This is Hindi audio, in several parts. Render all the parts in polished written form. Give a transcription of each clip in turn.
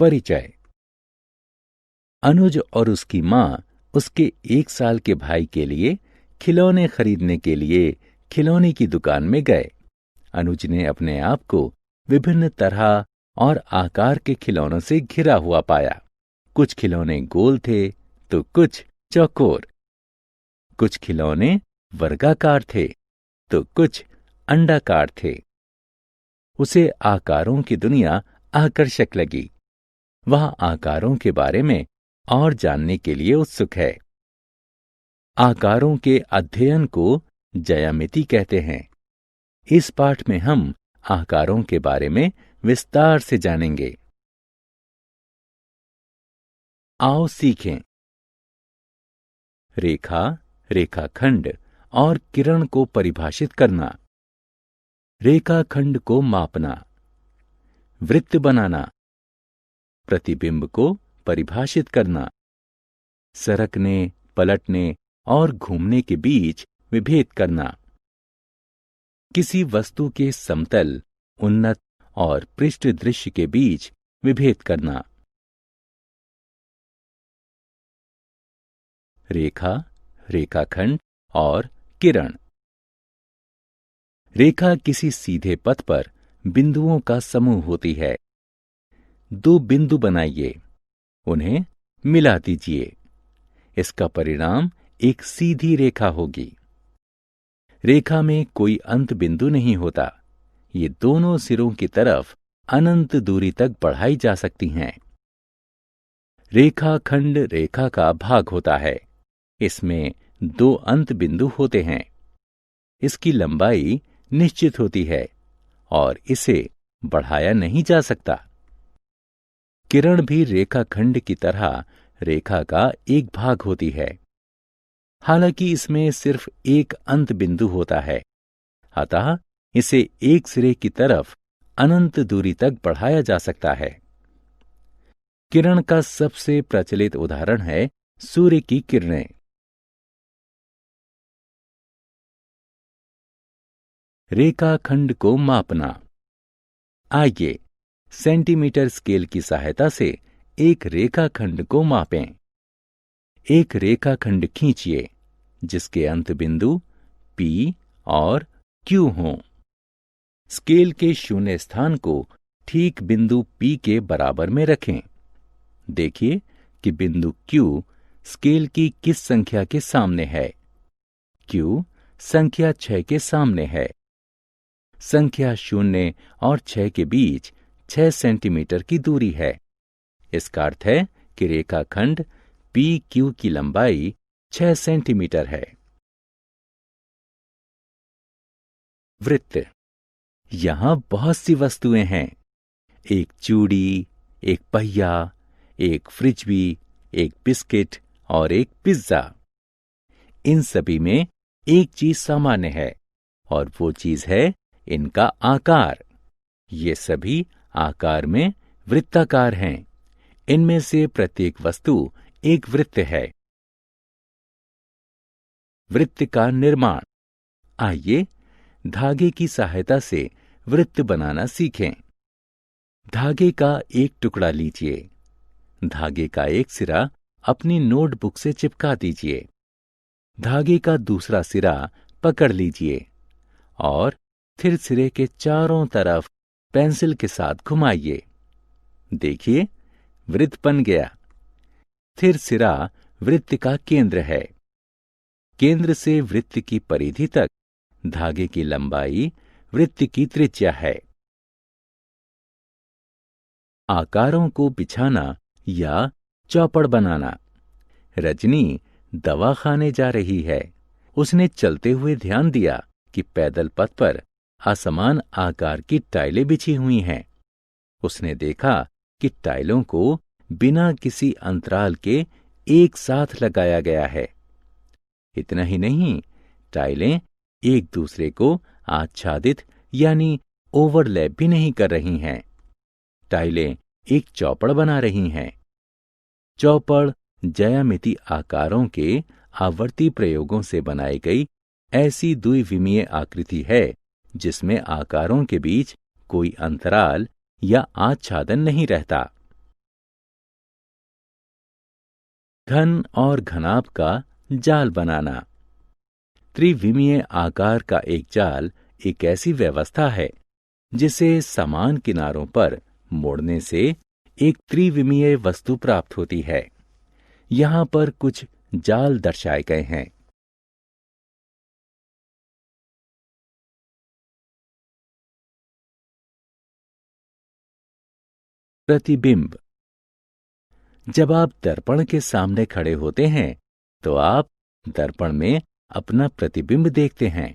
परिचय। अनुज और उसकी माँ उसके 1 साल के भाई के लिए खिलौने खरीदने के लिए खिलौने की दुकान में गए। अनुज ने अपने आप को विभिन्न तरह और आकार के खिलौनों से घिरा हुआ पाया। कुछ खिलौने गोल थे तो कुछ चौकोर, कुछ खिलौने वर्गाकार थे तो कुछ अंडाकार थे। उसे आकारों की दुनिया आकर्षक लगी। वह आकारों के बारे में और जानने के लिए उत्सुक है। आकारों के अध्ययन को ज्यामिति कहते हैं। इस पाठ में हम आकारों के बारे में विस्तार से जानेंगे। आओ सीखें। रेखा, रेखाखंड और किरण को परिभाषित करना। रेखाखंड को मापना। वृत्त बनाना। प्रतिबिंब को परिभाषित करना। सरकने, पलटने और घूमने के बीच विभेद करना। किसी वस्तु के समतल, उन्नत और पृष्ठ दृश्य के बीच विभेद करना। रेखा, रेखाखंड और किरण। रेखा किसी सीधे पथ पर बिंदुओं का समूह होती है। 2 बिंदु बनाइए, उन्हें मिला दीजिए। इसका परिणाम एक सीधी रेखा होगी। रेखा में कोई अंत बिंदु नहीं होता। ये दोनों सिरों की तरफ अनंत दूरी तक बढ़ाई जा सकती हैं। रेखाखंड रेखा का भाग होता है। इसमें 2 अंत बिंदु होते हैं। इसकी लंबाई निश्चित होती है और इसे बढ़ाया नहीं जा सकता। किरण भी रेखाखंड की तरह रेखा का एक भाग होती है। हालांकि इसमें सिर्फ एक अंत बिंदु होता है, अतः इसे एक सिरे की तरफ अनंत दूरी तक बढ़ाया जा सकता है। किरण का सबसे प्रचलित उदाहरण है सूर्य की किरणें। रेखाखंड को मापना। आइए सेंटीमीटर स्केल की सहायता से एक रेखाखंड को मापें। एक रेखाखंड खींचिए जिसके अंत बिंदु P और Q हों। स्केल के शून्य स्थान को ठीक बिंदु P के बराबर में रखें। देखिए कि बिंदु Q स्केल की किस संख्या के सामने है। Q संख्या 6 के सामने है। संख्या 0 और 6 के बीच 6 सेंटीमीटर की दूरी है। इसका अर्थ है कि रेखाखंड PQ की लंबाई 6 सेंटीमीटर है। वृत्त। यहां बहुत सी वस्तुएं हैं। एक चूड़ी, एक पहिया, एक फ्रिज, एक बिस्किट और एक पिज्जा। इन सभी में एक चीज सामान्य है और वो चीज है इनका आकार। ये सभी आकार में वृत्ताकार हैं। इनमें से प्रत्येक वस्तु एक वृत्त है। वृत्त का निर्माण। आइए धागे की सहायता से वृत्त बनाना सीखें। धागे का एक टुकड़ा लीजिए। धागे का एक सिरा अपनी नोटबुक से चिपका दीजिए। धागे का दूसरा सिरा पकड़ लीजिए और फिर सिरे के चारों तरफ पेंसिल के साथ घुमाइए। देखिए, वृत्त बन गया। स्थिर सिरा वृत्त का केंद्र है। केंद्र से वृत्त की परिधि तक धागे की लंबाई वृत्त की त्रिज्या है। आकारों को बिछाना या चौपड़ बनाना। रजनी दवा खाने जा रही है। उसने चलते हुए ध्यान दिया कि पैदल पथ पर असमान आकार की टाइलें बिछी हुई हैं। उसने देखा कि टाइलों को बिना किसी अंतराल के एक साथ लगाया गया है। इतना ही नहीं, टाइलें एक दूसरे को आच्छादित यानी ओवरलैप भी नहीं कर रही हैं। टाइलें एक चौपड़ बना रही हैं। चौपड़ ज्यामिति आकारों के आवर्ती प्रयोगों से बनाई गई ऐसी द्विविमीय आकृति है जिसमें आकारों के बीच कोई अंतराल या आच्छादन नहीं रहता। घन और घनाभ का जाल बनाना। त्रिविमीय आकार का एक जाल एक ऐसी व्यवस्था है जिसे समान किनारों पर मोड़ने से एक त्रिविमीय वस्तु प्राप्त होती है। यहाँ पर कुछ जाल दर्शाए गए हैं। प्रतिबिंब। जब आप दर्पण के सामने खड़े होते हैं तो आप दर्पण में अपना प्रतिबिंब देखते हैं।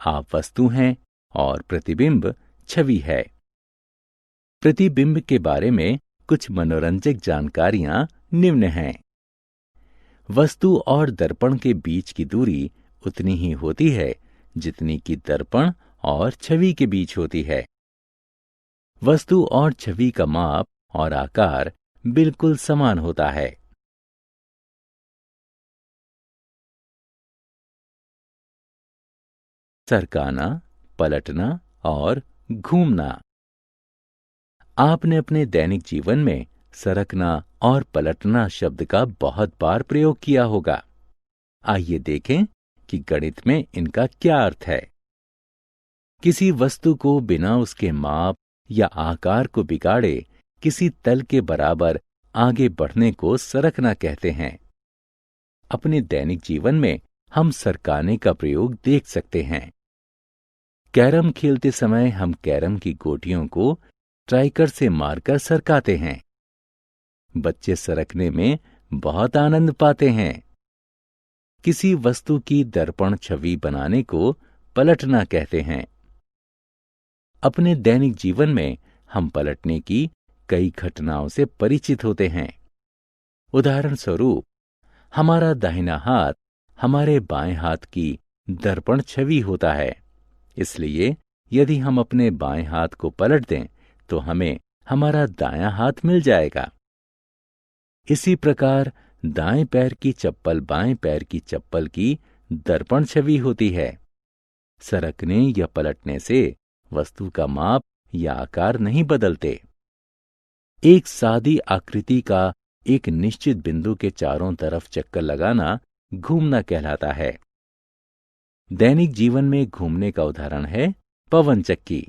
आप वस्तु हैं और प्रतिबिंब छवि है। प्रतिबिंब के बारे में कुछ मनोरंजक जानकारियां निम्न हैं। वस्तु और दर्पण के बीच की दूरी उतनी ही होती है जितनी कि दर्पण और छवि के बीच होती है। वस्तु और छवि का माप और आकार बिल्कुल समान होता है। सरकाना, पलटना और घूमना। आपने अपने दैनिक जीवन में सरकना और पलटना शब्द का बहुत बार प्रयोग किया होगा। आइए देखें कि गणित में इनका क्या अर्थ है। किसी वस्तु को बिना उसके माप या आकार को बिगाड़े किसी तल के बराबर आगे बढ़ने को सरकना कहते हैं। अपने दैनिक जीवन में हम सरकाने का प्रयोग देख सकते हैं। कैरम खेलते समय हम कैरम की गोटियों को स्ट्राइकर से मारकर सरकाते हैं। बच्चे सरकने में बहुत आनंद पाते हैं। किसी वस्तु की दर्पण छवि बनाने को पलटना कहते हैं। अपने दैनिक जीवन में हम पलटने की कई घटनाओं से परिचित होते हैं। उदाहरण स्वरूप, हमारा दाहिना हाथ हमारे बाएं हाथ की दर्पण छवि होता है। इसलिए यदि हम अपने बाएं हाथ को पलट दें तो हमें हमारा दायां हाथ मिल जाएगा। इसी प्रकार दाएं पैर की चप्पल बाएं पैर की चप्पल की दर्पण छवि होती है। सरकने या पलटने से वस्तु का माप या आकार नहीं बदलते। एक सादी आकृति का एक निश्चित बिंदु के चारों तरफ चक्कर लगाना घूमना कहलाता है। दैनिक जीवन में घूमने का उदाहरण है पवन चक्की।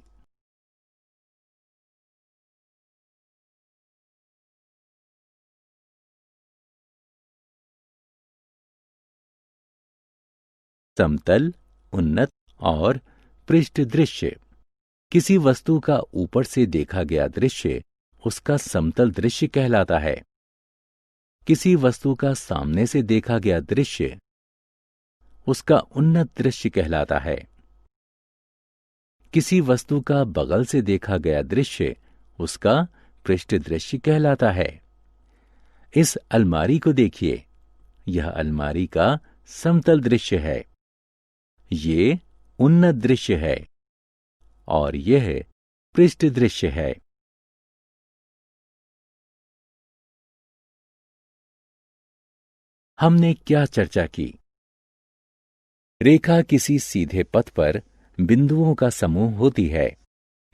समतल, उन्नत और पृष्ठ दृश्य। किसी वस्तु का ऊपर से देखा गया दृश्य उसका समतल दृश्य कहलाता है। किसी वस्तु का सामने से देखा गया दृश्य उसका उन्नत दृश्य कहलाता है। किसी वस्तु का बगल से देखा गया दृश्य उसका पृष्ठ दृश्य कहलाता है। इस अलमारी को देखिए, यह अलमारी का समतल दृश्य है। ये उन्नत दृश्य है और यह पृष्ठ दृश्य है। हमने क्या चर्चा की? रेखा किसी सीधे पथ पर बिंदुओं का समूह होती है।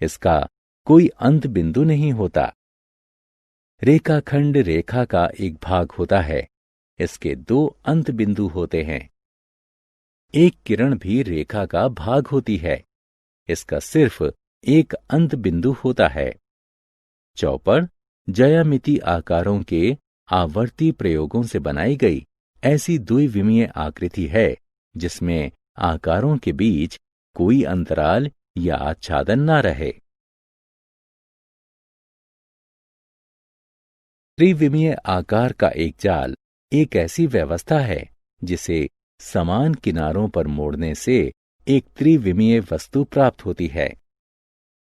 इसका कोई अंत बिंदु नहीं होता। रेखाखंड रेखा का एक भाग होता है। इसके दो अंत बिंदु होते हैं। एक किरण भी रेखा का भाग होती है। इसका सिर्फ एक अंत बिंदु होता है। चौपड़ ज्यामिति आकारों के आवर्ती प्रयोगों से बनाई गई ऐसी द्विविमीय आकृति है जिसमें आकारों के बीच कोई अंतराल या आच्छादन ना रहे। त्रिविमीय आकार का एक जाल एक ऐसी व्यवस्था है जिसे समान किनारों पर मोड़ने से एक त्रिविमीय वस्तु प्राप्त होती है।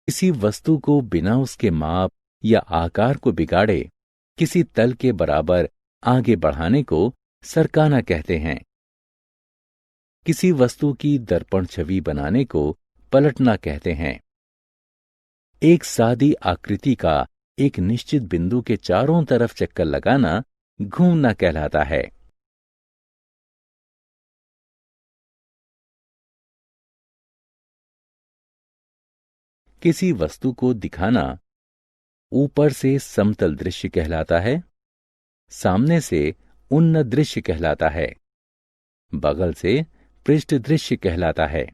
किसी वस्तु को बिना उसके माप या आकार को बिगाड़े किसी तल के बराबर आगे बढ़ाने को सरकाना कहते हैं। किसी वस्तु की दर्पण छवि बनाने को पलटना कहते हैं। एक सादी आकृति का एक निश्चित बिंदु के चारों तरफ चक्कर लगाना घूमना कहलाता है। किसी वस्तु को दिखाना ऊपर से समतल दृश्य कहलाता है। सामने से उन्नत दृश्य कहलाता है। बगल से पृष्ठ दृश्य कहलाता है।